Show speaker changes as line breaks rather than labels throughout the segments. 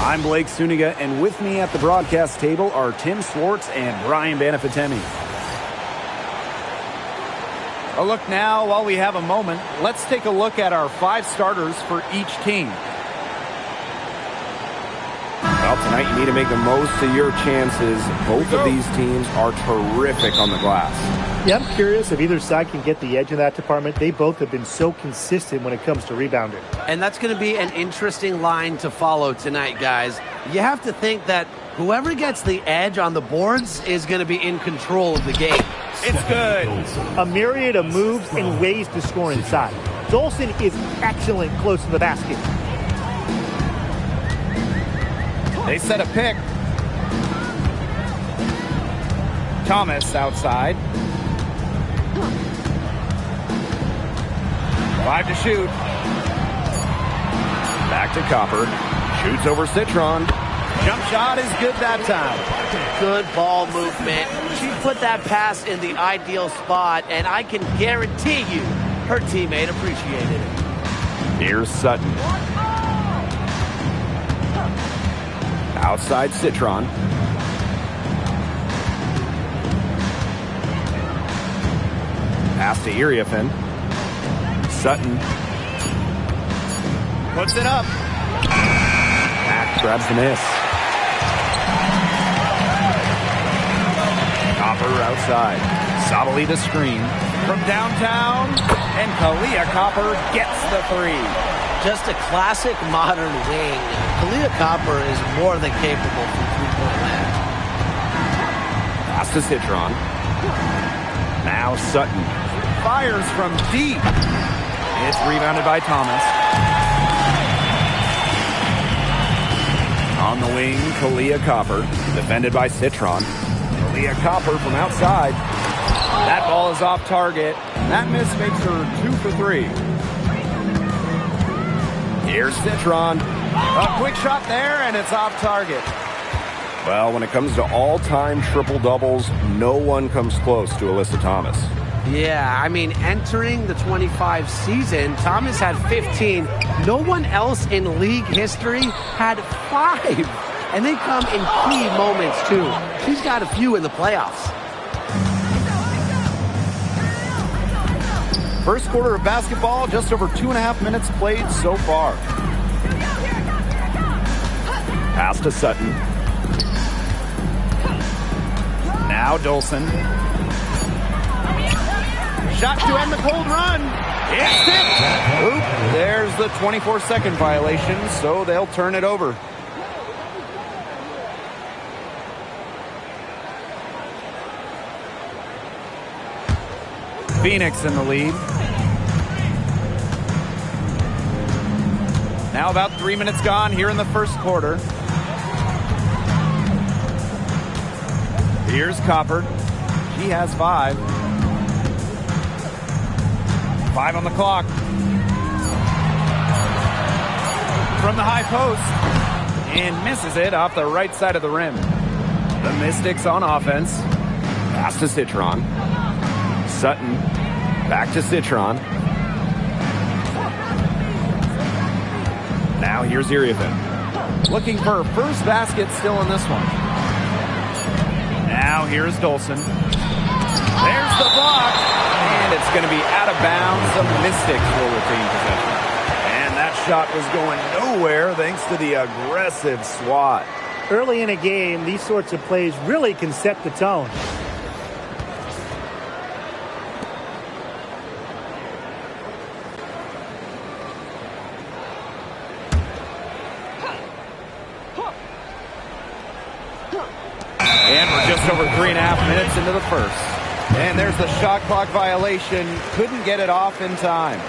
I'm Blake Suniga, and with me at the broadcast table are Tim Swartz and Brian Banafitemi. A look now, while we have a moment, let's take a look at our 5 starters for each team. Well, tonight you need to make the most of your chances. Both of these teams are terrific on the glass.
Yeah, I'm curious if either side can get the edge in that department. They both have been so consistent when it comes to rebounding.
And that's going to be an interesting line to follow tonight, guys. You have to think that whoever gets the edge on the boards is going to be in control of the game.
It's good.
A myriad of moves and ways to score inside. Dolson is excellent close to the basket.
They set a pick. Thomas outside. 5 to shoot. Back to Copper. Shoots over Citron. Jump shot is good that time.
Good ball movement. She put that pass in the ideal spot, and I can guarantee you her teammate appreciated it.
Here's Sutton. Outside Citron. Pass to Iriafin. Sutton. Puts it up. Mack grabs the miss. Copper outside. Sabali the screen. From downtown. And Kalia Copper gets the 3.
Just a classic modern wing. Kalia Copper is more than capable from three-point land.
Pass to Citron. Now Sutton. Fires from deep. It's rebounded by Thomas. On the wing, Kalia Copper. Defended by Citron. Kalia Copper from outside. That ball is off target. That miss makes her 2 for 3. Here's Citron. A quick shot there, and it's off target. Well, when it comes to all-time triple-doubles, no one comes close to Alyssa Thomas.
Yeah, I mean, entering the 25 season, Thomas had 15. No one else in league history had 5. And they come in key moments, too. She's got a few in the playoffs.
First quarter of basketball, just over 2.5 minutes played so far. Pass to Sutton. Now Dolson. Shot to end the cold run. It's tipped. Oop, there's the 24-second violation, so they'll turn it over. Phoenix in the lead. Now about 3 minutes gone here in the first quarter. Here's Copper. She has 5. 5 on the clock. From the high post. And misses it off the right side of the rim. The Mystics on offense. Pass to Citron. Sutton. Back to Citron. Now here's Iriafin. Looking for her first basket still in this one. Now here's Dolson. There's the block. And it's going to be out of bounds. The Mystics will retain possession. And that shot was going nowhere thanks to the aggressive swat.
Early in a game, these sorts of plays really can set the tone.
And we're just over 3.5 minutes into the first. And there's the shot clock violation. Couldn't get it off in time.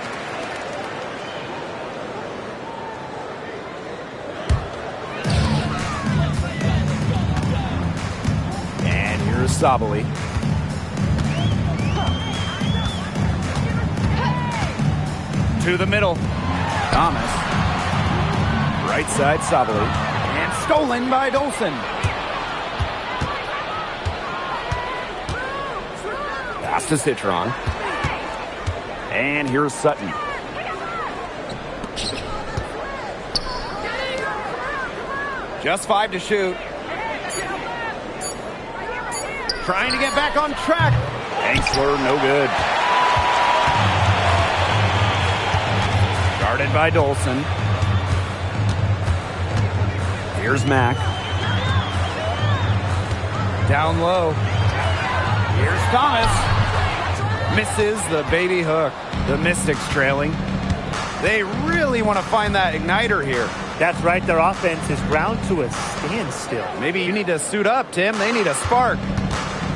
And here's Sabali. To the middle. Thomas. Right side Sabali. And stolen by Dolson. Pass to Citron. And here's Sutton. Just 5 to shoot. Trying to get back on track. Angsler, no good. Guarded by Dolson. Here's Mack. Down low. Here's Thomas. Misses the baby hook. The Mystics trailing. They really want to find that igniter here.
That's right. Their offense is ground to a standstill.
Maybe you need to suit up, Tim. They need a spark.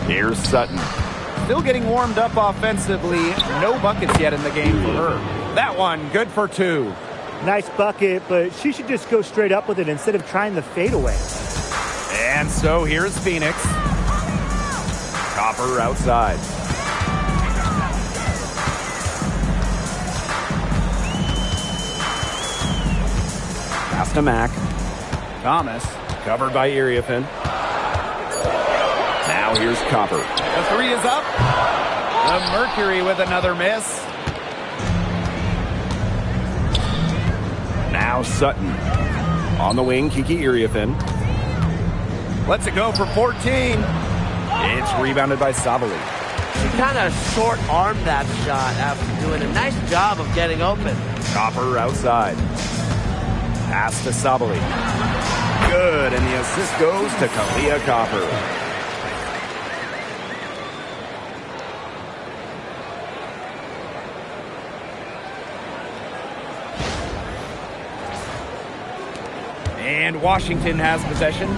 Here's Sutton. Still getting warmed up offensively. No buckets yet in the game for her. That one, good for 2.
Nice bucket, but she should just go straight up with it instead of trying the fadeaway.
And so here's Phoenix. Copper outside. Pass to Mack. Thomas, covered by Iriefin. Now here's Copper. The 3 is up. The Mercury with another miss. Now Sutton. On the wing, Kiki Iriefin. Lets it go for 14. It's rebounded by Sabali.
She kind of short-armed that shot after doing a nice job of getting open.
Copper outside. Pass to Sabali. Good, and the assist goes to Kalia Copper. And Washington has possession.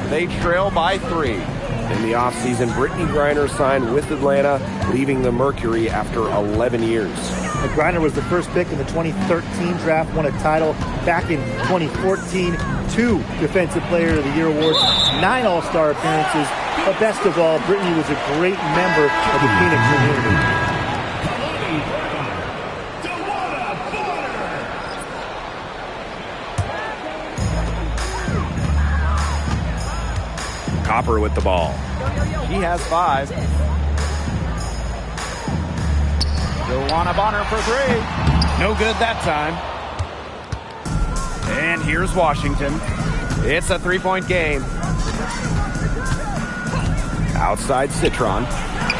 They trail by 3.
In the offseason, Brittany Griner signed with Atlanta, leaving the Mercury after 11 years.
Griner was the first pick in the 2013 draft, won a title back in 2014, 2 Defensive Player of the Year awards, 9 All-Star appearances, but best of all, Brittany was a great member of the Phoenix community.
Copper with the ball. He has 5. Joanna Bonner for 3. No good that time. And here's Washington. It's a 3-point game. Outside Citron.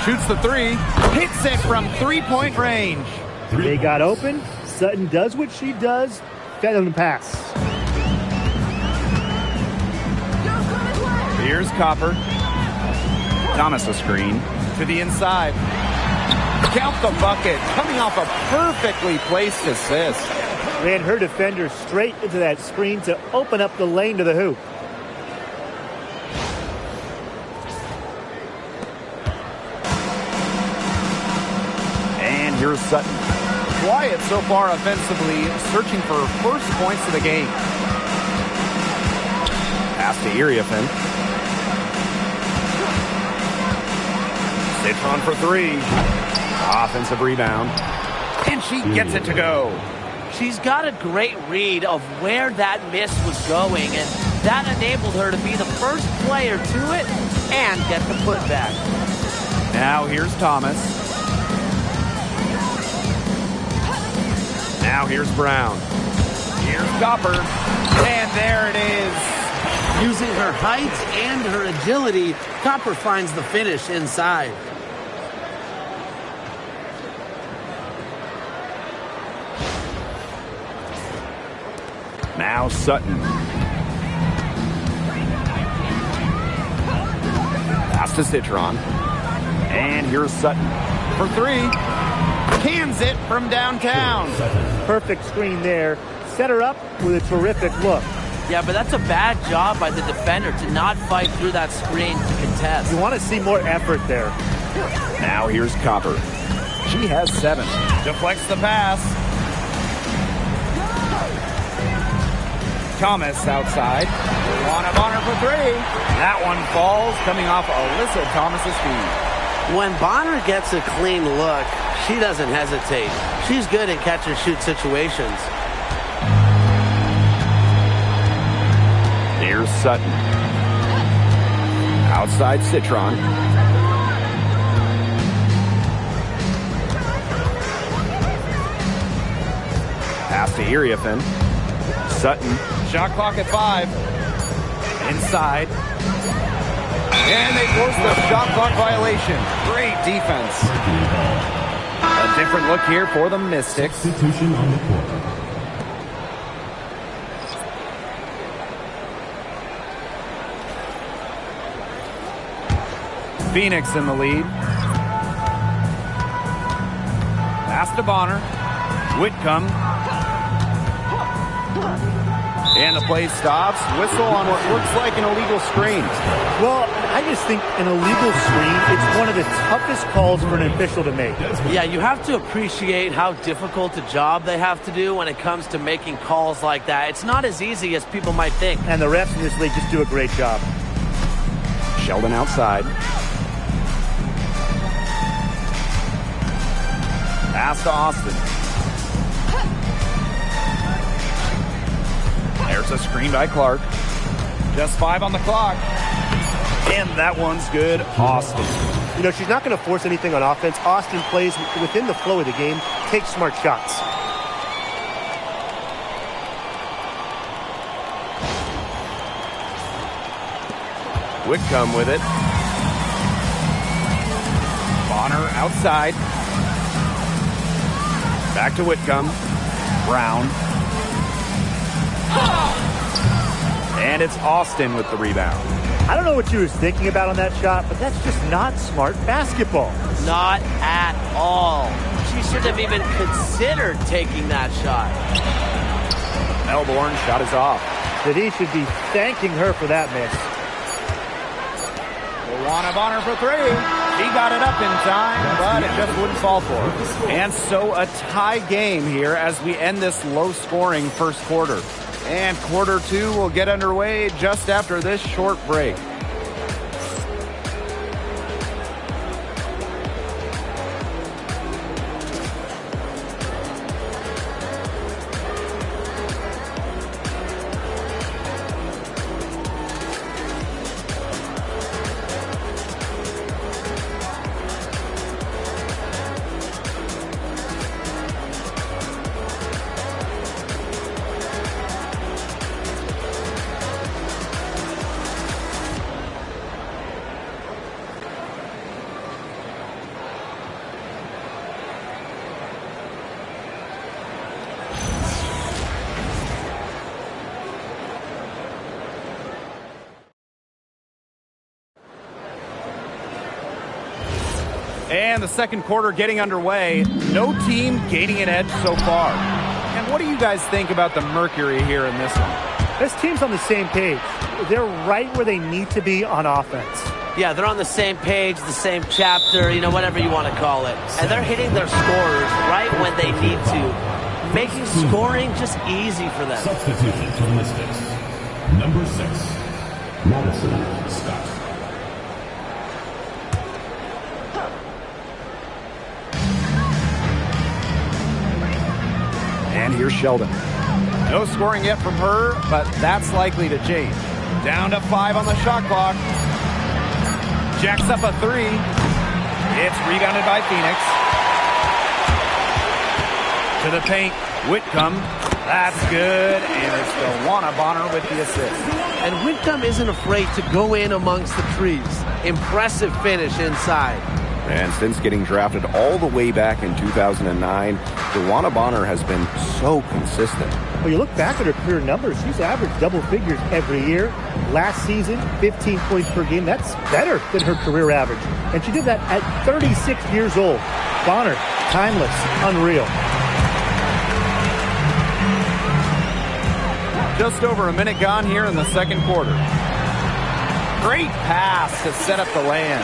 Shoots the 3. Hits it from 3-point range.
They got open. Sutton does what she does. Feather the pass.
Here's Copper. Thomas a screen. To the inside. Count the bucket. Coming off a perfectly placed assist.
Ran her defender straight into that screen to open up the lane to the hoop.
And here's Sutton. Quiet so far offensively, searching for first points of the game. Pass to Iriefin. Citron for 3. Offensive rebound. And she gets it to go.
She's got a great read of where that miss was going, and that enabled her to be the first player to it and get the putback.
Now here's Thomas. Now here's Brown. Here's Copper. And there it is.
Using her height and her agility, Copper finds the finish inside.
Now Sutton. Pass to Citron. And here's Sutton for 3. Cans it from downtown.
Perfect screen there. Set her up with a terrific look.
Yeah, but that's a bad job by the defender to not fight through that screen to contest.
You want to see more effort there.
Now here's Copper. She has 7. Deflects the pass. Thomas outside. Joanna Bonner for 3. That one falls, coming off Alyssa Thomas's feet.
When Bonner gets a clean look, she doesn't hesitate. She's good in catch-and-shoot situations.
Here's Sutton. Outside Citron. Pass to Iriefin. Sutton. Shot clock at 5. Inside. And they force the shot clock violation. Great defense. A different look here for the Mystics.
Substitution on the court.
Phoenix in the lead. Pass to Bonner. Whitcomb. And the play stops. Whistle on what looks like an illegal screen.
Well, I just think an illegal screen, it's one of the toughest calls for an official to make.
Yeah, you have to appreciate how difficult a job they have to do when it comes to making calls like that. It's not as easy as people might think.
And the refs in this league just do a great job.
Sheldon outside. Pass to Austin. There's a screen by Clark. Just 5 on the clock. And that one's good. Austin.
You know, she's not going to force anything on offense. Austin plays within the flow of the game, takes smart shots.
Whitcomb with it.
Bonner outside. Back to Whitcomb. Brown. And it's Austin with the rebound.
I don't know what she was thinking about on that shot, but that's just not smart basketball.
Not at all. She should have even considered taking that shot.
Melbourne shot is off.
That should be thanking her for that miss.
Luana Bonner for 3. He got it up in time, but it just wouldn't fall for her. And so a tie game here as we end this low-scoring first quarter. And quarter 2 will get underway just after this short break. And the second quarter getting underway. No team gaining an edge so far. And what do you guys think about the Mercury here in this one?
This team's on the same page. They're right where they need to be on offense.
Yeah, they're on the same page, the same chapter, you know, whatever you want to call it. And they're hitting their scores right when they need to, making scoring just easy for them.
Substitution for the Mystics. Number 6, Madison Scott.
And here's Sheldon. No scoring yet from her, but that's likely to change. Down to 5 on the shot clock. Jacks up a 3. It's rebounded by Phoenix. To the paint, Whitcomb. That's good, and it's Luana Bonner with the assist.
And Whitcomb isn't afraid to go in amongst the trees. Impressive finish inside.
And since getting drafted all the way back in 2009, Luana Bonner has been so consistent.
Well, you look back at her career numbers, she's averaged double figures every year. Last season, 15 points per game. That's better than her career average. And she did that at 36 years old. Bonner, timeless, unreal.
Just over a minute gone here in the second quarter. Great pass to set up the land.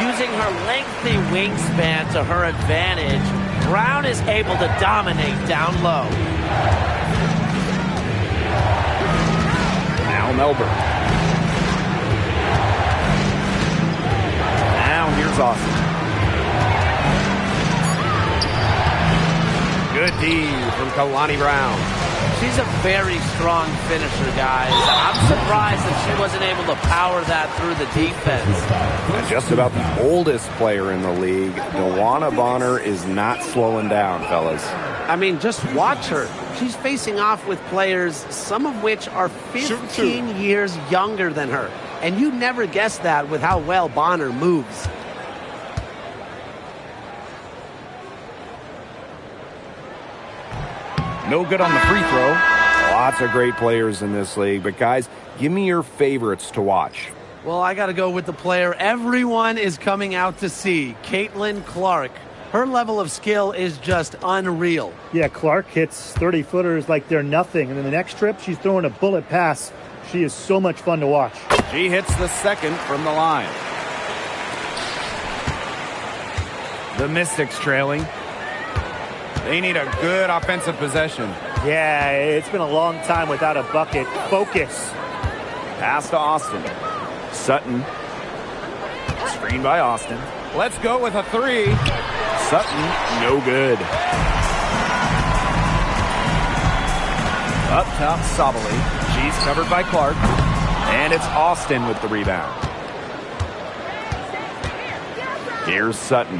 Using her lengthy wingspan to her advantage, Brown is able to dominate down low.
Now Melbourne. Now here's Austin. Good D from Kalani Brown.
She's a very strong finisher, guys. I'm surprised that she wasn't able to power that through the defense.
And just about the oldest player in the league, Luana Bonner is not slowing down, fellas.
I mean, just watch her. She's facing off with players, some of which are 15 years younger than her. And you never guess that with how well Bonner moves.
No good on the free throw.
Lots of great players in this league, but guys, give me your favorites to watch.
Well, I got to go with the player everyone is coming out to see, Caitlin Clark. Her level of skill is just unreal.
Yeah, Clark hits 30-footers like they're nothing. And then the next trip, she's throwing a bullet pass. She is so much fun to watch.
She hits the second from the line. The Mystics trailing. They need a good offensive possession.
Yeah, it's been a long time without a bucket. Focus.
Pass to Austin. Sutton. Screen by Austin. Let's go with a three. Sutton, no good. Up top, Sabali. She's covered by Clark. And it's Austin with the rebound. Here's Sutton.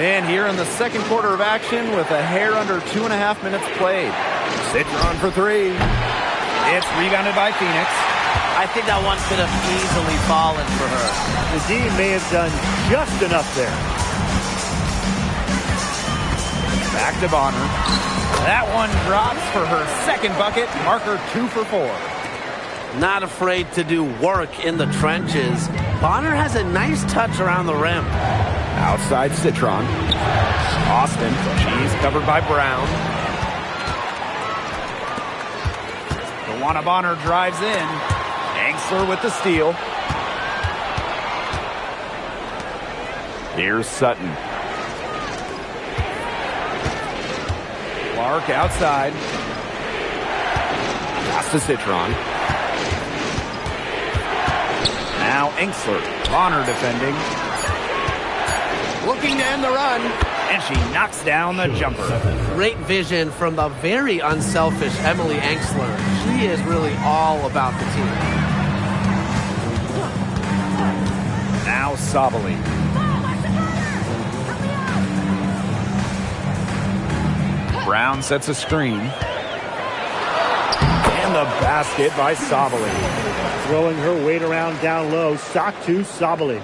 And here in the second quarter of action with a hair under 2.5 minutes played. Citron for three. It's rebounded by Phoenix.
I think that one could have easily fallen for her.
Nadine may have done just enough there.
Back to Bonner. That one drops for her second bucket. Marker 2 for 4.
Not afraid to do work in the trenches. Bonner has a nice touch around the rim.
Outside Citron. Austin. She's covered by Brown. Tawana Bonner drives in. Angsler with the steal. Here's Sutton. Clark outside. Pass to Citron. Now Angsler. Bonner defending. Looking to end the run. And she knocks down the jumper.
Great vision from the very unselfish Emily Angsler. She is really all about the team.
Now Sabali. Brown sets a screen. And the basket by Sabali.
Throwing her weight around down low. Sock to Sabali.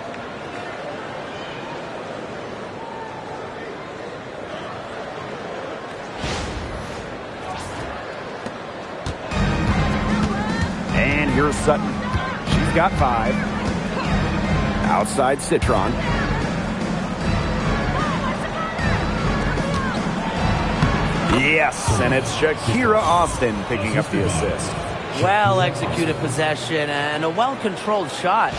And here's Sutton. She's got 5. Outside Citron. Yes, and it's Shakira Austin picking up the assist.
Well-executed possession and a well-controlled shot.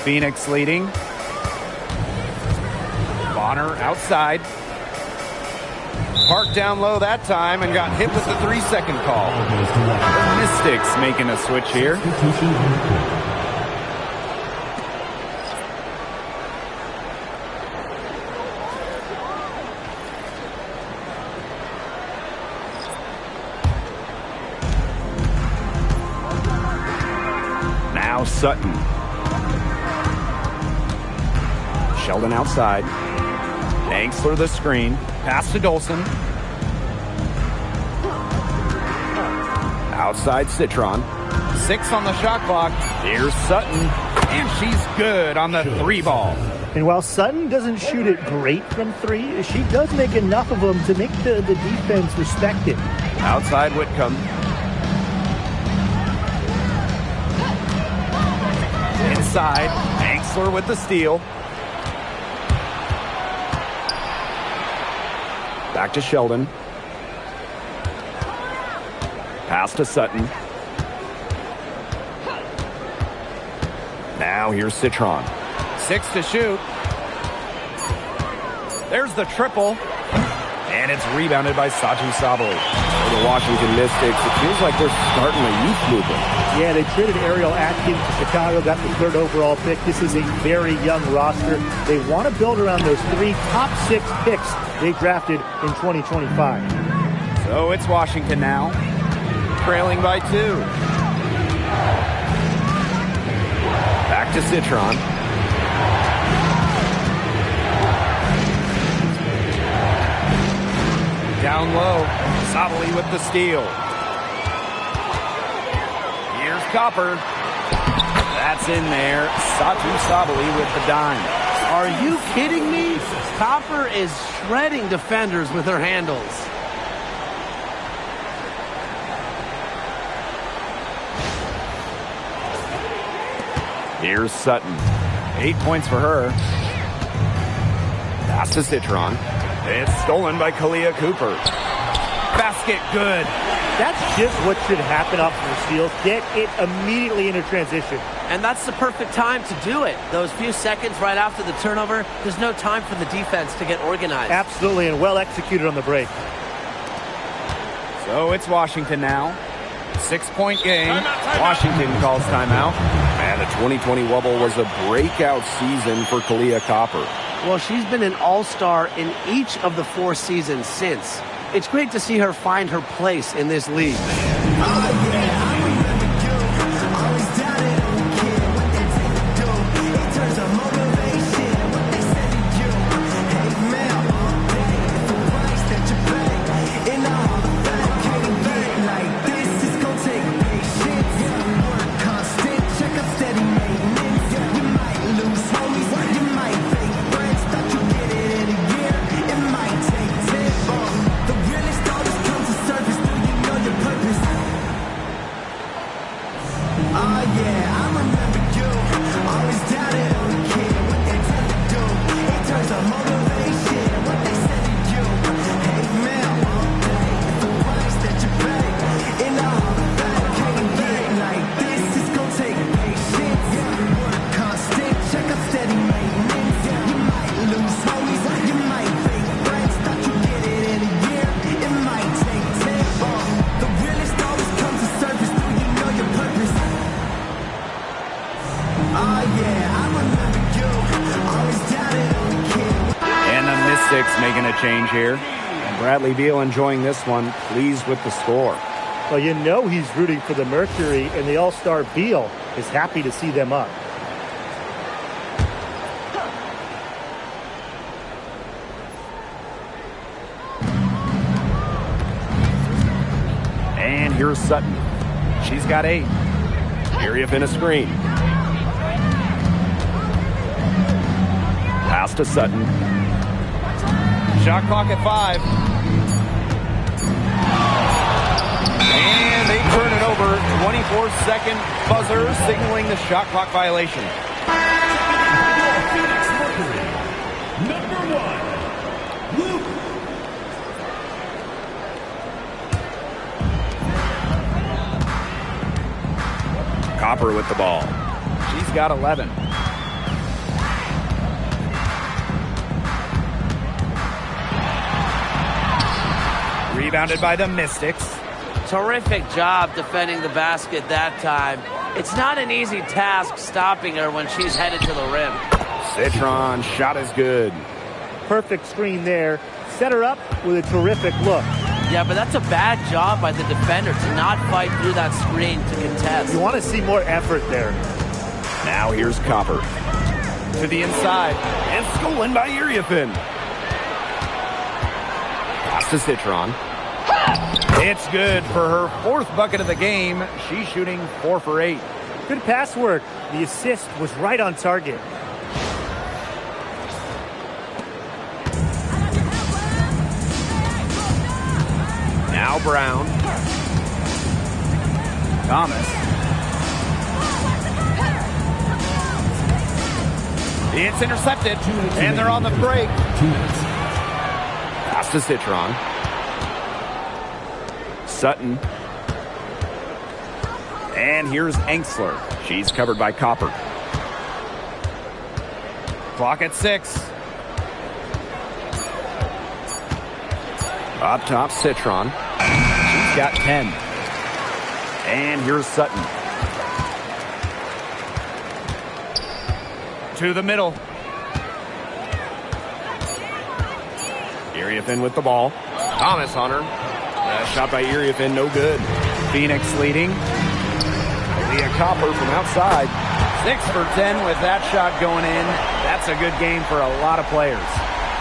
Phoenix leading. Bonner outside. Parked down low that time and got hit with the 3-second call. Mystics making a switch here. Now Sutton. Sheldon outside. Angsler the screen. Pass to Dolson. Outside Citron. 6 on the shot clock. Here's Sutton. And she's good on the 3 ball.
And while Sutton doesn't shoot it great from 3, she does make enough of them to make the defense respect it.
Outside Whitcomb. Inside. Angsler with the steal. Back to Sheldon. Pass to Sutton. Now here's Citron. 6 to shoot. There's the triple. And it's rebounded by Sachi Sabali.
For the Washington Mystics, it feels like they're starting a youth movement.
Yeah, they traded Ariel Atkins to Chicago, got the 3rd overall pick. This is a very young roster. They want to build around those 3 top 6 picks they drafted in 2025.
So it's Washington now, trailing by 2. Back to Citron. Down low. Sabali with the steal. Here's Copper. That's in there. Satu Sabali with the dime.
Are you kidding me? Copper is shredding defenders with her handles.
Here's Sutton. 8 points for her. Pass to Citron. It's stolen by Kalia Cooper. Basket good.
That's just what should happen off of the steals. Get it immediately into transition.
And that's the perfect time to do it. Those few seconds right after the turnover, there's no time for the defense to get organized.
Absolutely, and well executed on the break.
So it's Washington now. 6-point game. Washington calls timeout.
And the 2020 Wubble was a breakout season for Kalia Copper.
Well, she's been an all-star in each of the 4 seasons since. It's great to see her find her place in this league.
Making a change here. And Bradley Beal enjoying this one, pleased with the score.
Well, you know he's rooting for the Mercury, and the all-star Beal is happy to see them up.
And here's Sutton. She's got 8.
Area in a screen.
Pass to Sutton. Shot clock at 5. And they turn it over. 24-second buzzer signaling the shot clock violation.
Phoenix Mercury, number 1, Luke.
Copper with the ball. She's got 11. Rebounded by the Mystics.
Terrific job defending the basket that time. It's not an easy task stopping her when she's headed to the rim.
Citron shot is good.
Perfect screen there. Set her up with a terrific look.
Yeah, but that's a bad job by the defender to not fight through that screen to contest.
You want to see more effort there.
Now here's Copper. To the inside. And stolen by Iriafin. Pass to Citron. It's good for her 4th bucket of the game. She's shooting 4 for 8.
Good pass work. The assist was right on target.
Now Brown. Thomas. It's intercepted, and they're on the break. Pass to Citron. Sutton. And here's Enksler. She's covered by Copper. Clock at 6. Up top, Citron. She's got 10. And here's Sutton. To the middle. Iriafin with the ball. Thomas on her. Shot by Iriafin, no good. Phoenix leading. Leah Copper from outside. 6 for 10 with that shot going in. That's a good game for a lot of players.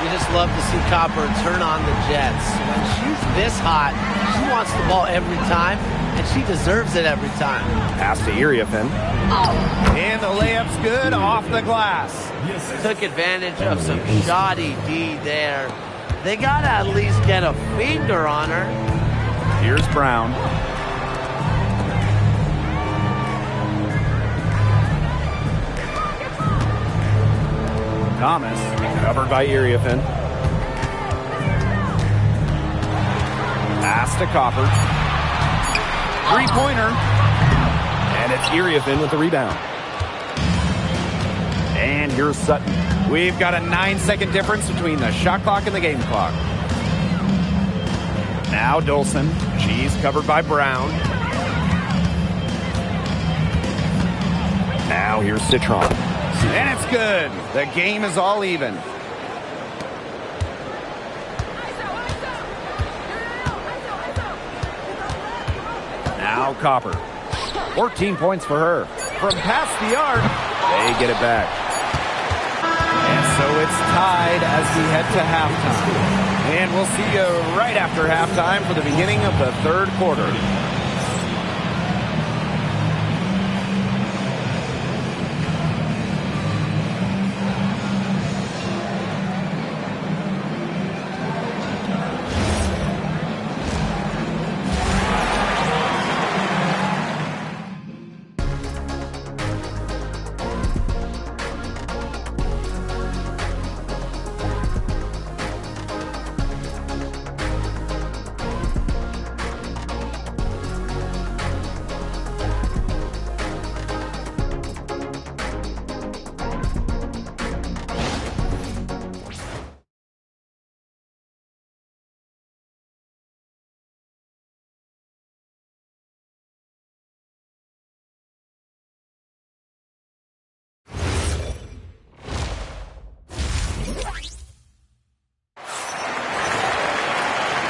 You just love to see Copper turn on the Jets. When she's this hot, she wants the ball every time, and she deserves it every time.
Pass to Iriafin. And the layup's good off the glass.
Took advantage of some shoddy D there. They got to at least get a finger on her.
Here's Brown. Thomas, covered by Iriafin. Pass to Copper. Three-pointer. And it's Iriafin with the rebound. And here's Sutton. We've got a 9-second difference between the shot clock and the game clock. Now Dolson. She's covered by Brown. Now here's Citron. And it's good. The game is all even. Now Copper. 14 points for her. From past the arc, they get it back. And so it's tied as we head to halftime. And we'll see you right after halftime for the beginning of the third quarter.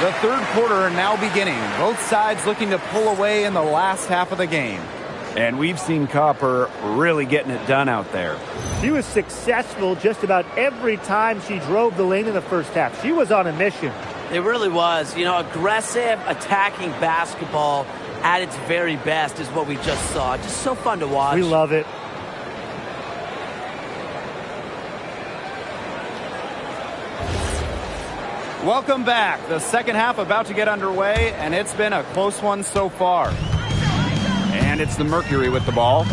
The third quarter now beginning. Both sides looking to pull away in the last half of the game. And we've seen Copper really getting it done out there.
She was successful just about every time she drove the lane in the first half. She was on a mission.
It really was. You know, aggressive, attacking basketball at its very best is what we just saw. Just so fun to watch.
We love it.
Welcome back. The second half about to get underway, and it's been a close one so far. And it's the Mercury with the ball. To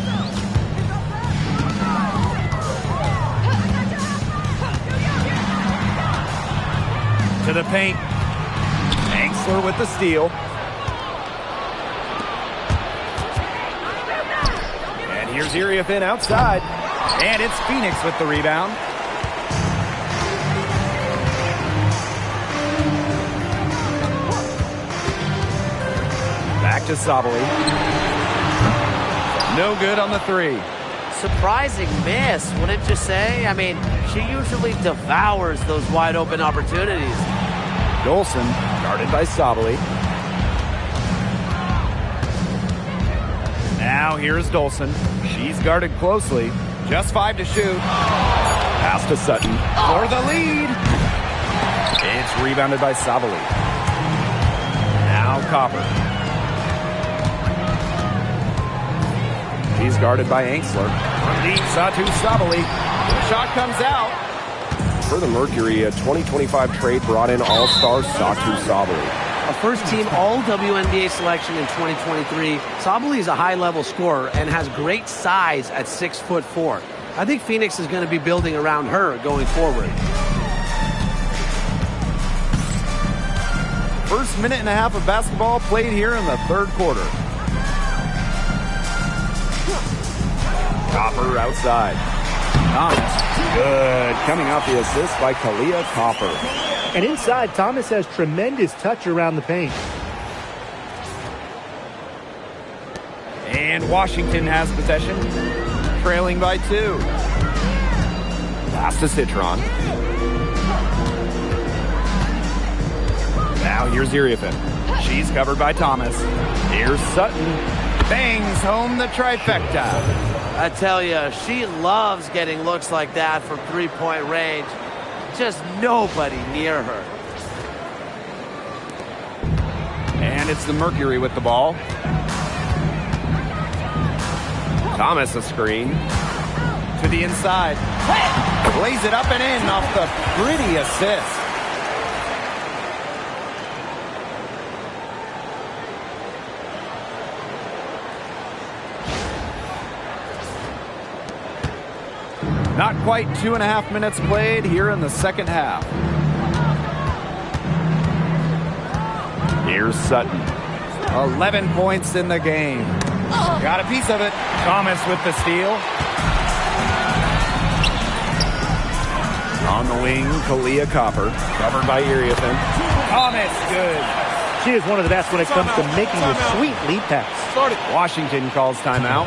the paint. Angsler with the steal. And here's Iriafin outside. And it's Phoenix with the rebound. Back to Sabali. No good on the three.
Surprising miss, wouldn't you say? I mean, she usually devours those wide open opportunities.
Dolson, guarded by Sabali. Now here's Dolson. She's guarded closely. Just 5 to shoot. Pass to Sutton for the lead. It's rebounded by Sabali. Now Copper. He's guarded by Angsler. From deep, Satu Sabali. Shot comes out.
For the Mercury, a 2025 trade brought in all-star Satu Sabali.
A first-team All-WNBA selection in 2023. Sabali is a high-level scorer and has great size at 6'4". I think Phoenix is going to be building around her going forward.
First minute and a half of basketball played here in the third quarter. Copper outside. Thomas, good. Coming off the assist by Kalia Copper.
And inside, Thomas has tremendous touch around the paint.
And Washington has possession, trailing by 2. Pass to Citron. Now here's Iriafin. She's covered by Thomas. Here's Sutton. Bangs home the trifecta.
I tell you, she loves getting looks like that from three-point range. just nobody near her.
And it's the Mercury with the ball. Thomas a screen. To the inside. Lays it up and in off the pretty assist. Not quite 2.5 minutes played here in the second half. Here's Sutton. 11 points in the game. Got a piece of it. Thomas with the steal. On the wing, Kalia Copper. Covered by Iriathan. Thomas, good.
She is one of the best when it comes to making the sweet lead pass.
Washington calls timeout.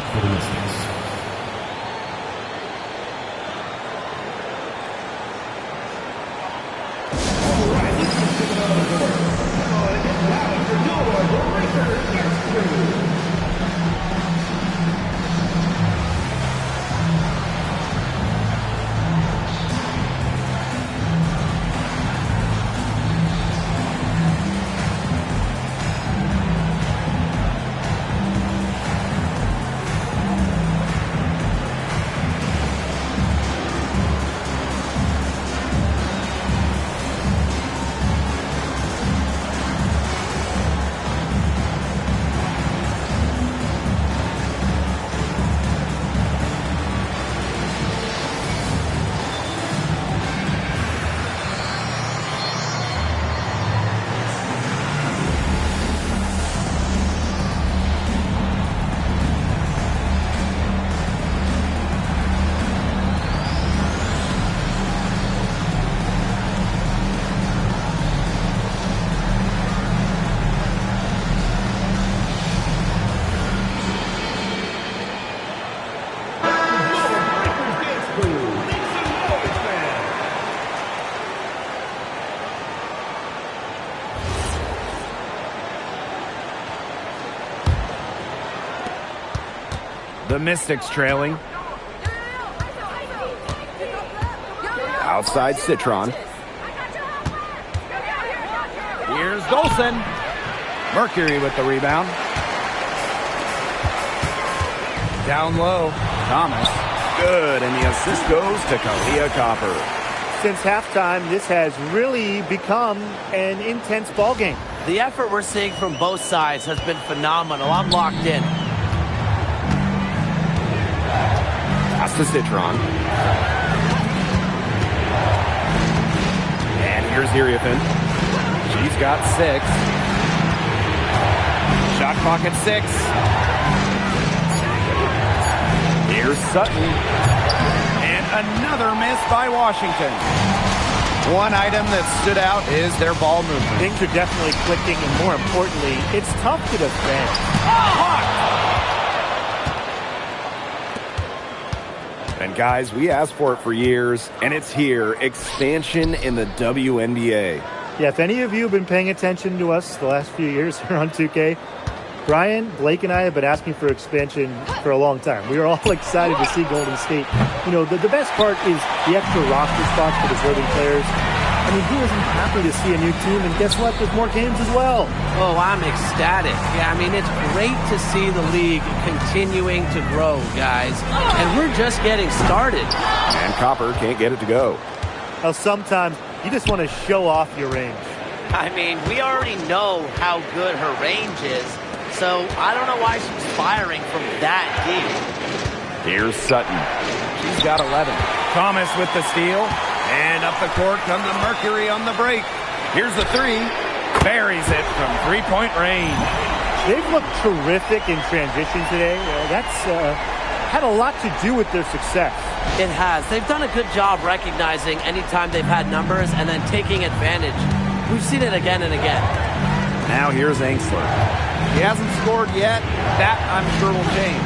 The Mystics trailing. Outside Citron. Here's Dolson. Mercury with the rebound. Down low. Thomas. Good, and the assist goes to Kalia Copper.
Since halftime, this has really become an intense ball game.
The effort we're seeing from both sides has been phenomenal. I'm locked in.
Pass to Citron. And here's Iriathan. She's got 6. Shot clock at 6. Here's Sutton. And another miss by Washington. One item that stood out is their ball movement.
Things are definitely clicking, and more importantly, it's tough to defend.
And guys, we asked for it for years, and it's here. Expansion in the WNBA.
Yeah, if any of you have been paying attention to us the last few years here on 2K, Brian, Blake, and I have been asking for expansion for a long time. We are all excited to see Golden State. You know, the best part is the extra roster spots for deserving players. I mean, who isn't happy to see a new team? And guess what? There's more games as well.
Oh, I'm ecstatic. Yeah, I mean, it's great to see the league continuing to grow, guys. And we're just getting started.
And Copper can't get it to go.
Now, sometimes you just want to show off your range.
I mean, we already know how good her range is, so I don't know why she's firing from that deep.
Here's Sutton. She's got 11. Thomas with the steal. And up the court come the Mercury on the break. Here's the 3. Buries it from three-point range.
They've looked terrific in transition today. That's had a lot to do with their success.
It has. They've done a good job recognizing anytime they've had numbers and then taking advantage. We've seen it again and again.
Now here's Angsler. He hasn't scored yet. That, I'm sure, will change.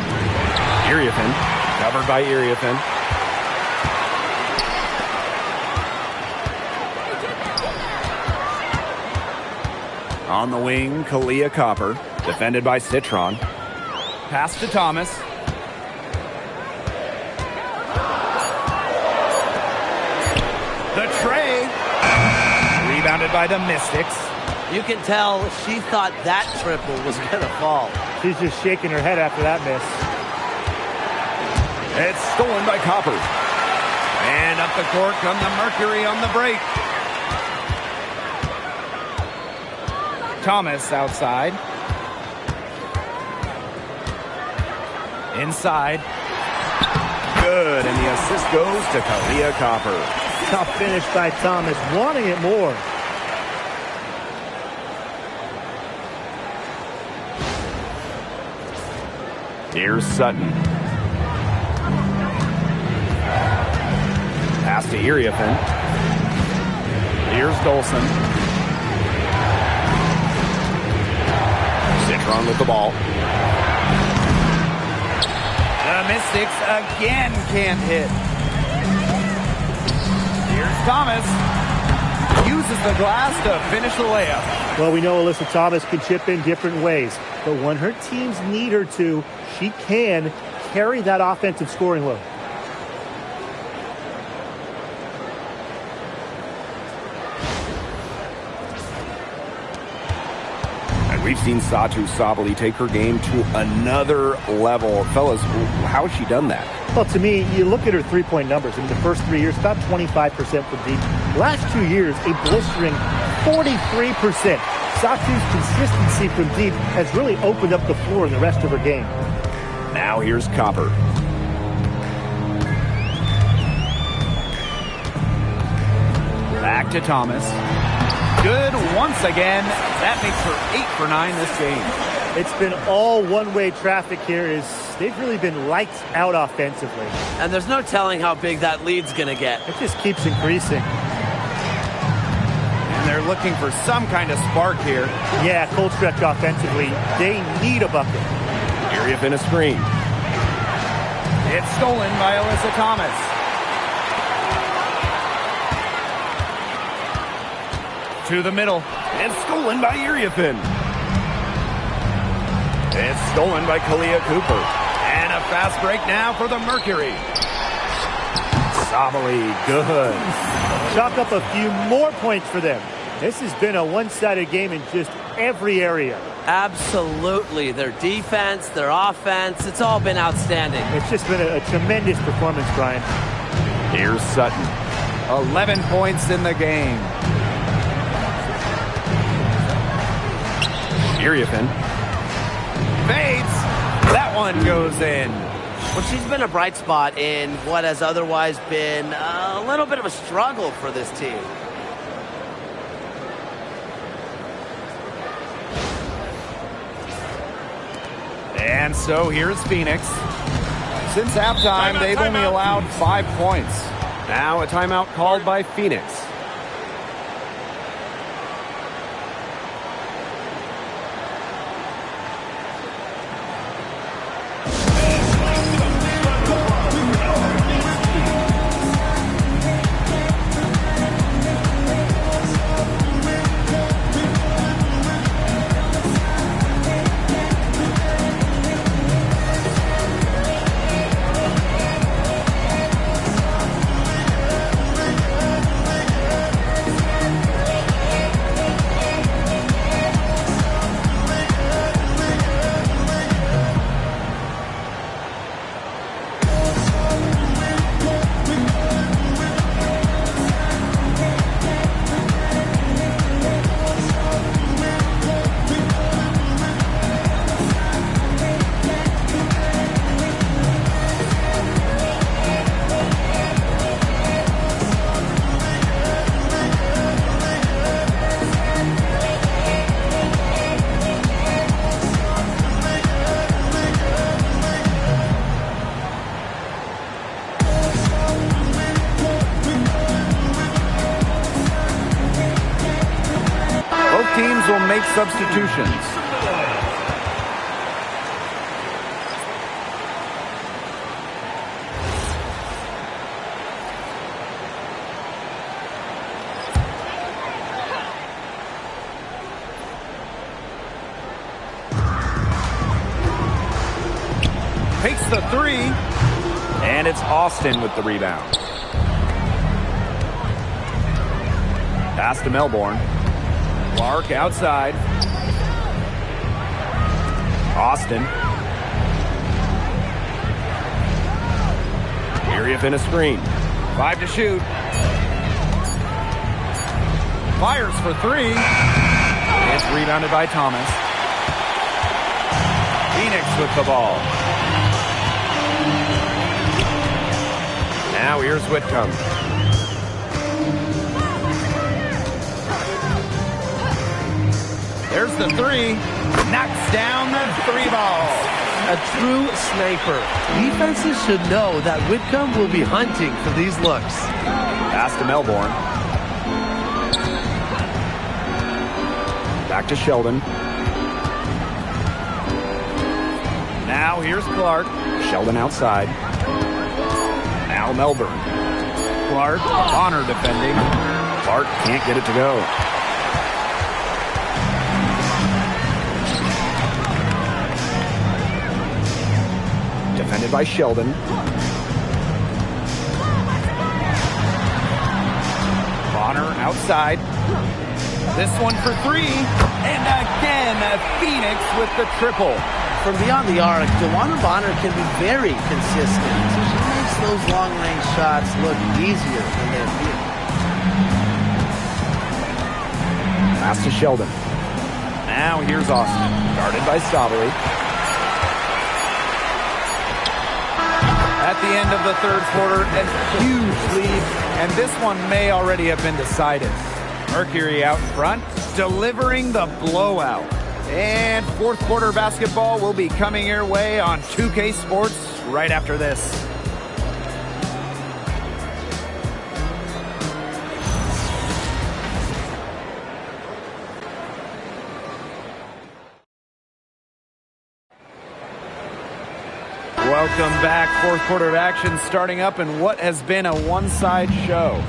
Iriathan. Covered by Iriathan.
On the wing, Kalia Copper. Defended by Citron. Pass to Thomas. The tray. Rebounded by the Mystics.
You can tell she thought that triple was going to fall.
She's just shaking her head after that miss.
It's stolen by Copper. And up the court come the Mercury on the break. Thomas outside. Inside. Good, and the assist goes to Kalia Copper.
Tough finish by Thomas, wanting it more.
Here's Sutton. Pass to Iriafen. Here's Dolson. Citron with the ball. The Mystics again can't hit. Here's Thomas. Uses the glass to finish the layup.
Well, we know Alyssa Thomas can chip in different ways, but when her teams need her to, she can carry that offensive scoring load.
We've seen Satu Sabally take her game to another level. Fellas, how has she done that?
Well, to me, you look at her three-point numbers. In the first 3 years, about 25% from deep. Last 2 years, a blistering 43%. Satu's consistency from deep has really opened up the floor in the rest of her game.
Now here's Copper.
Back to Thomas. Good once again. That makes her 8 for 9 this game.
It's been all one-way traffic here. They've really been lights out offensively.
And there's no telling how big that lead's going to get.
It just keeps increasing.
And they're looking for some kind of spark here.
Yeah, cold stretch offensively. They need a bucket.
Iriafen a screen.
It's stolen by Alyssa Thomas. To the middle.
And stolen by Iriafen.
It's stolen by Kalia Cooper. And a fast break now for the Mercury. Sabally, good.
Chalk up a few more points for them. This has been a one-sided game in just every area.
Absolutely. Their defense, their offense, it's all been outstanding.
It's just been a tremendous performance, Brian.
Here's Sutton. 11 points in the game. Iriafen fades. That one goes in.
Well, she's been a bright spot in what has otherwise been a little bit of a struggle for this team.
And so here's Phoenix. Since halftime, they've only allowed 5 points. Now a timeout called by Phoenix. Teams will make substitutions. Takes the three, and it's Austin with the rebound. Pass to Melbourne. Clark outside. Austin. Area in a screen. 5 to shoot. Fires for 3. It's rebounded by Thomas. Phoenix with the ball. Now here's Whitcomb. There's the 3. Knocks down the 3 ball.
A true sniper. Defenses should know that Whitcomb will be hunting for these looks.
Pass to Melbourne. Back to Sheldon. Now here's Clark. Sheldon outside. Now Melbourne. Clark, Bonner defending. Clark can't get it to go. Defended by Sheldon. Bonner outside. This one for 3. And again, Phoenix with the triple.
From beyond the arc, DeWanna Bonner can be very consistent. She makes those long-range shots look easier than they appear.
Pass to Sheldon. Now here's Austin. Guarded by Stavely. At the end of the third quarter, a huge lead, and this one may already have been decided. Mercury out front, delivering the blowout. And fourth quarter basketball will be coming your way on 2K Sports right after this. Welcome back. Fourth quarter of action starting up in what has been a one-side show.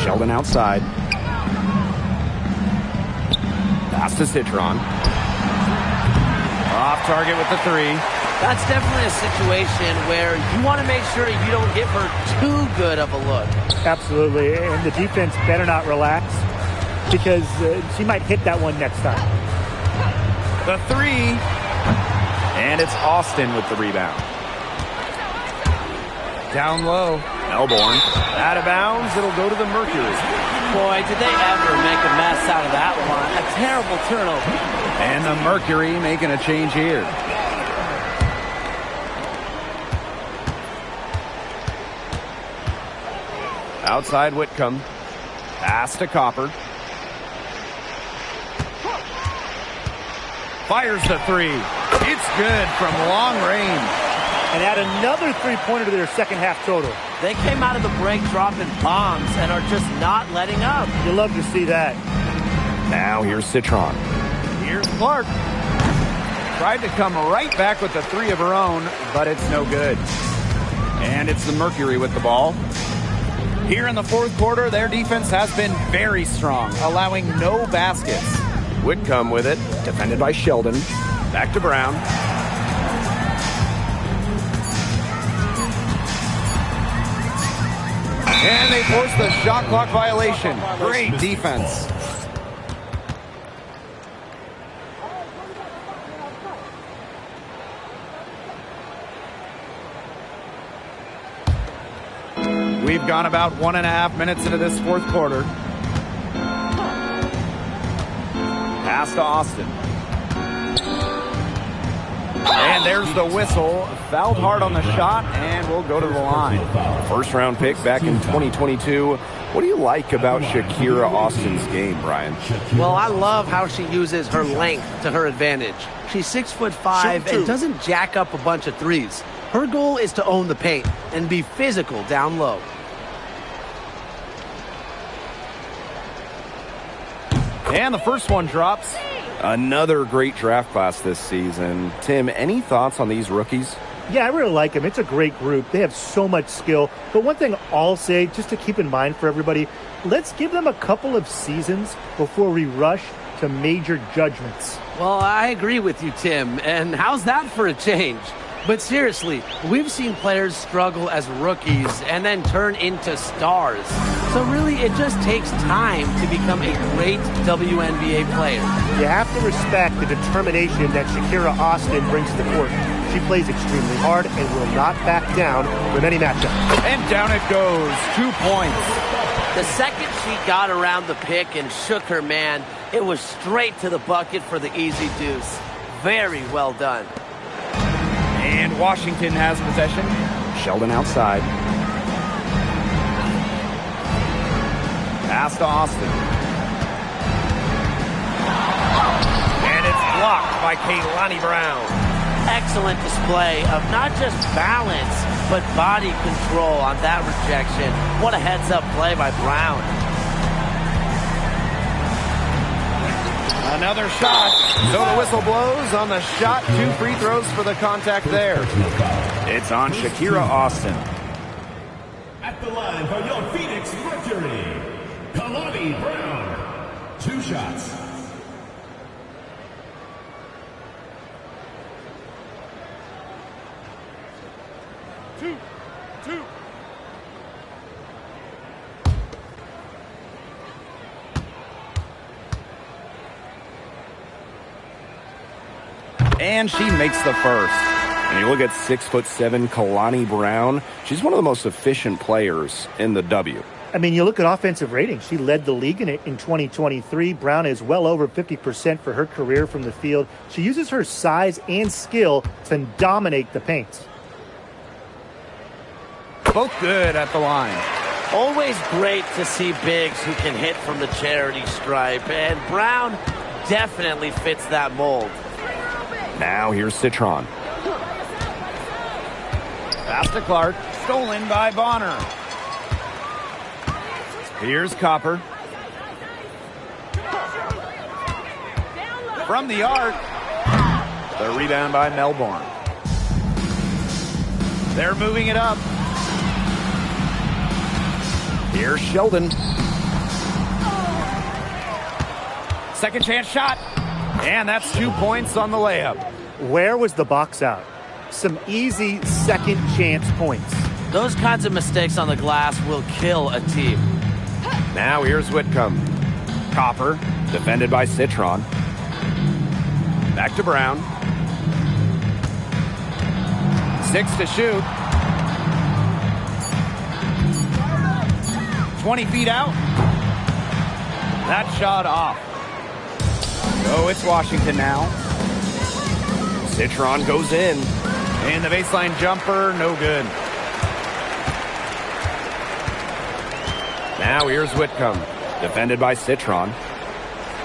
Sheldon outside. Pass to Citron. Off target with the 3.
That's definitely a situation where you want to make sure you don't give her too good of a look.
Absolutely, and the defense better not relax because she might hit that one next time.
The 3. And it's Austin with the rebound. Down low. Melbourne. Out of bounds. It'll go to the Mercury.
Boy, did they ever make a mess out of that one. A terrible turnover.
And the Mercury making a change here. Outside Whitcomb. Pass to Copper. Fires the 3. It's good from long range.
And add another three-pointer to their second half total.
They came out of the break dropping bombs and are just not letting up.
You love to see that.
Now here's Citron. Here's Clark. Tried to come right back with the 3 of her own, but it's no good. And it's the Mercury with the ball. Here in the fourth quarter, their defense has been very strong, allowing no baskets. Whitcomb with it, defended by Sheldon. Back to Brown. And they force the shot clock violation. Great defense. We've gone about 1.5 minutes into this fourth quarter. Pass to Austin. And there's the whistle. Fouled hard on the shot, and we'll go to the line. First round pick back in 2022. What do you like about Shakira Austin's game, Brian?
Well, I love how she uses her length to her advantage. She's 6'5" and doesn't jack up a bunch of threes. Her goal is to own the paint and be physical down low.
And the first one drops. Another great draft class this season. Tim, any thoughts on these rookies?
Yeah, I really like them. It's a great group. They have so much skill. But one thing I'll say, just to keep in mind for everybody, let's give them a couple of seasons before we rush to major judgments.
Well, I agree with you, Tim. And how's that for a change? But seriously, we've seen players struggle as rookies and then turn into stars. So really, it just takes time to become a great WNBA player.
You have to respect the determination that Shakira Austin brings to the court. She plays extremely hard and will not back down from any matchup.
And down it goes. 2 points.
The second she got around the pick and shook her man, it was straight to the bucket for the easy deuce. Very well done.
And Washington has possession.
Sheldon outside.
Pass to Austin. And it's blocked by Kaylani Brown.
Excellent display of not just balance, but body control on that rejection. What a heads-up play by Brown.
Another shot. So the whistle blows on the shot. 2 free throws for the contact there. It's on Shakira Austin.
At the line for your Phoenix Mercury, Kalani Brown. 2 shots.
Two. And she makes the first. And you look at 6'7" Kalani Brown. She's one of the most efficient players in the W.
I mean, you look at offensive rating. She led the league in it in 2023. Brown is well over 50% for her career from the field. She uses her size and skill to dominate the paint.
Both good at the line.
Always great to see bigs who can hit from the charity stripe, and Brown definitely fits that mold.
Now here's Citron.
Pass to Clark. Stolen by Bonner. Here's Copper. From the arc. The rebound by Melbourne. They're moving it up.
Here's Sheldon.
Second chance shot. And that's 2 points on the layup.
Where was the box out? Some easy second chance points.
Those kinds of mistakes on the glass will kill a team.
Now here's Whitcomb.
Copper.
Defended by Citron.
Back to Brown. 6 to shoot. 20 feet out. That shot off. So it's Washington now.
Citron goes in.
And the baseline jumper, no good.
Now here's Whitcomb. Defended by Citron.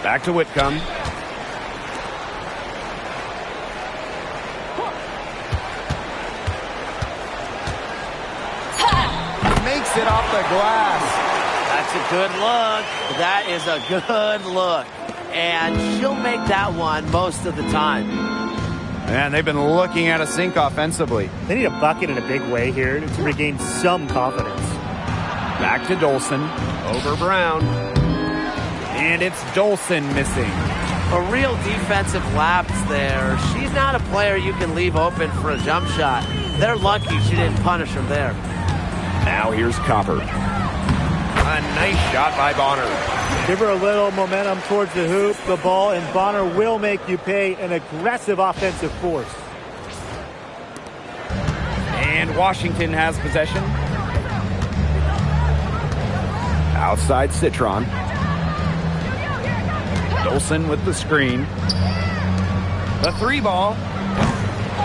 Back to Whitcomb. Makes it off the glass.
That's a good look. That is a good look. And she'll make that one most of the time.
Man, they've been looking at a sink offensively.
They need a bucket in a big way here to regain some confidence.
Back to Dolson. Over Brown. And it's Dolson missing.
A real defensive lapse there. She's not a player you can leave open for a jump shot. They're lucky she didn't punish him there.
Now here's Copper.
A nice shot by Bonner.
Give her a little momentum towards the hoop, the ball, and Bonner will make you pay an aggressive offensive force.
And Washington has possession.
Outside Citron.
Dolson with the screen. The 3 ball.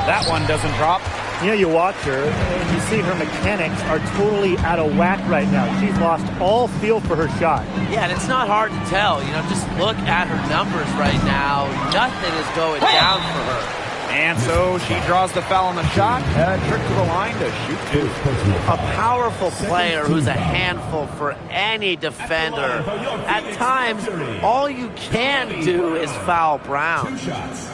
That one doesn't drop.
You know, you watch her, and you see her mechanics are totally out of whack right now. She's lost all feel for her shot.
Yeah, and it's not hard to tell. You know, just look at her numbers right now. Nothing is going down for her.
And so she draws the foul on the shot. A trick to the line to shoot 2.
A powerful player who's a handful for any defender. At times, all you can do is foul Brown.
2 shots.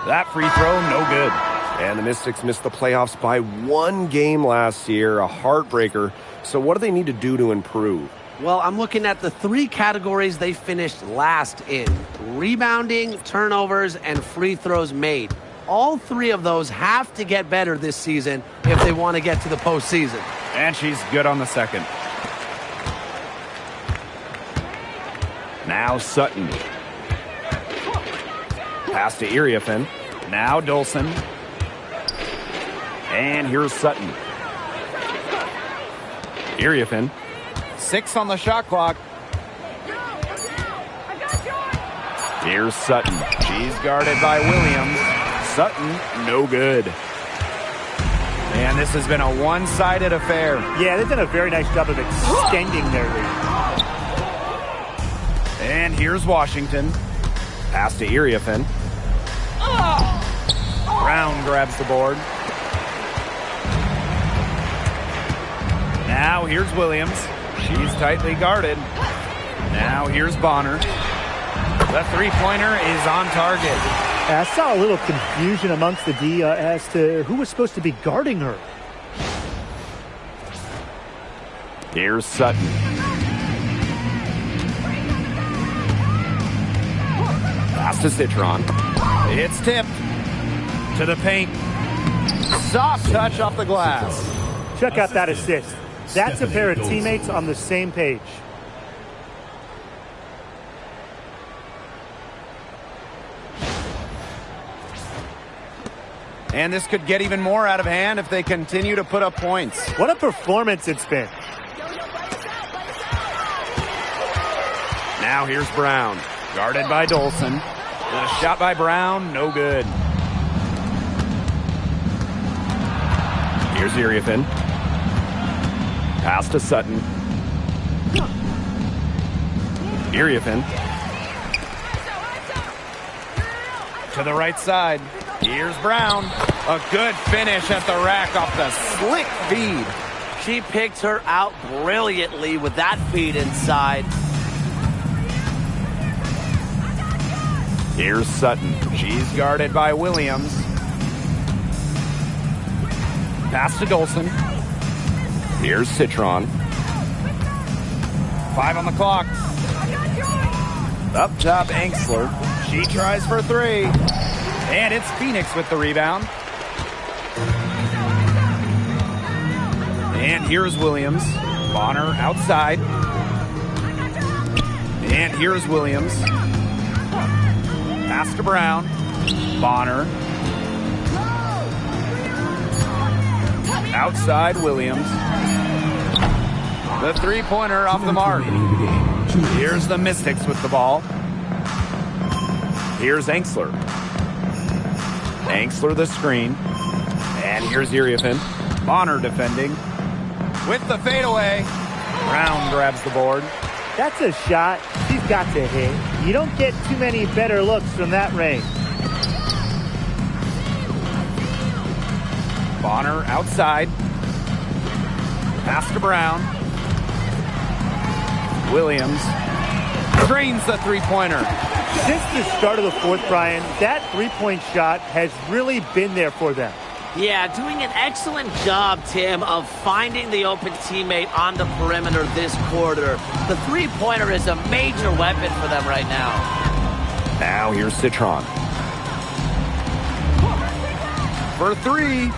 That free throw, no good.
And the Mystics missed the playoffs by 1 game last year, a heartbreaker. So what do they need to do to improve?
Well, I'm looking at the 3 categories they finished last in: rebounding, turnovers, and free throws made. All 3 of those have to get better this season if they want to get to the postseason.
And she's good on the second. Now Sutton. Pass to Iriafen. Now Dolson. And here's Sutton. Iriafen. 6 on the shot clock. Here's Sutton. She's guarded by Williams. Sutton, no good. And this has been a one-sided affair.
Yeah, they've done a very nice job of extending their lead.
And here's Washington. Pass to Iriafen. Brown grabs the board. Now here's Williams. She's tightly guarded. Now here's Bonner. The three-pointer is on target.
I saw a little confusion amongst the D as to who was supposed to be guarding her.
Here's Sutton. Pass to Citron. It's tipped to the paint. Soft touch off the glass.
Check out that assist. That's a pair of teammates on the same page.
And this could get even more out of hand if they continue to put up points.
What a performance it's been.
Now here's Brown. Guarded by Dolson. The shot by Brown, no good. Here's Iriafen. Pass to Sutton. Iriafen. To the right side. Here's Brown. A good finish at the rack off the slick feed.
She picked her out brilliantly with that feed inside.
Here's Sutton. She's guarded by Williams. Pass to Dolson. Here's Citron. 5 on the clock. Up top, Angsler. She tries for 3. And it's Phoenix with the rebound. And here's Williams. Bonner outside. And here's Williams. Pass to Brown. Bonner. Outside Williams. The three-pointer off the mark. Here's the Mystics with the ball. Here's Angsler. Angsler the screen. And here's Iriafen. Bonner defending. With the fadeaway. Brown grabs the board.
That's a shot she's got to hit. You don't get too many better looks from that range.
Bonner outside. Pass to Brown. Williams drains the three-pointer.
Since the start of the fourth, Brian, that three-point shot has really been there for them.
Yeah, doing an excellent job, Tim, of finding the open teammate on the perimeter this quarter. The three-pointer is a major weapon for them right now.
Now here's Citron. For 3.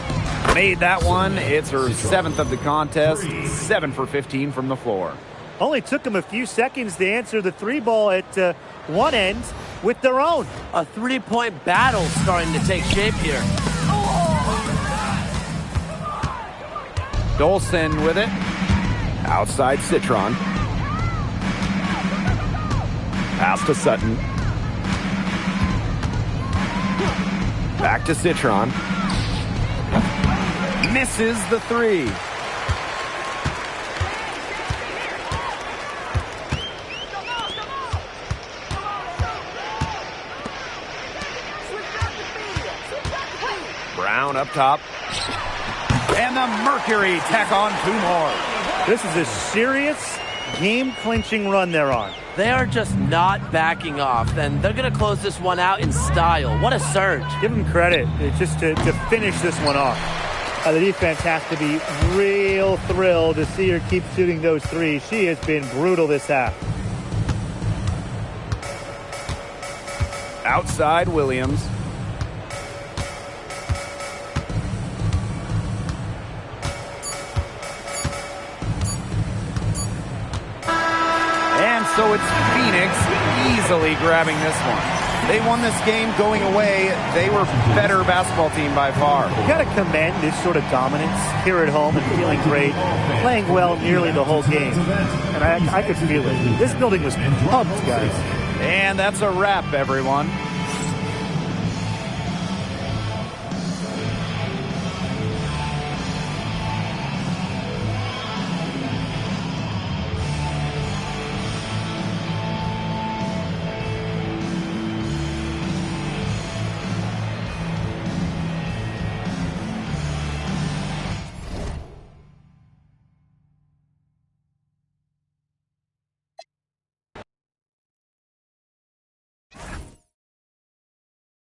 Made that one. It's her 7th of the contest. 7 for 15 from the floor.
Only took them a few seconds to answer the three ball at one end with their own.
A three-point battle starting to take shape here.
Dolson with it. Outside Citron. Pass to Sutton. Back to Citron. Misses the 3. Brown up top. And the Mercury tack on 2 more.
This is a serious game-clinching run they're on.
They are just not backing off, and they're going to close this one out in style. What a surge.
Give them credit just to finish this one off. The defense has to be real thrilled to see her keep shooting those threes. She has been brutal this half.
Outside Williams. And so it's Phoenix easily grabbing this one. They won this game going away. They were better basketball team by far.
You got to commend this sort of dominance here at home and feeling great, playing well nearly the whole game. And I could feel it. This building was pumped, guys.
And that's a wrap, everyone.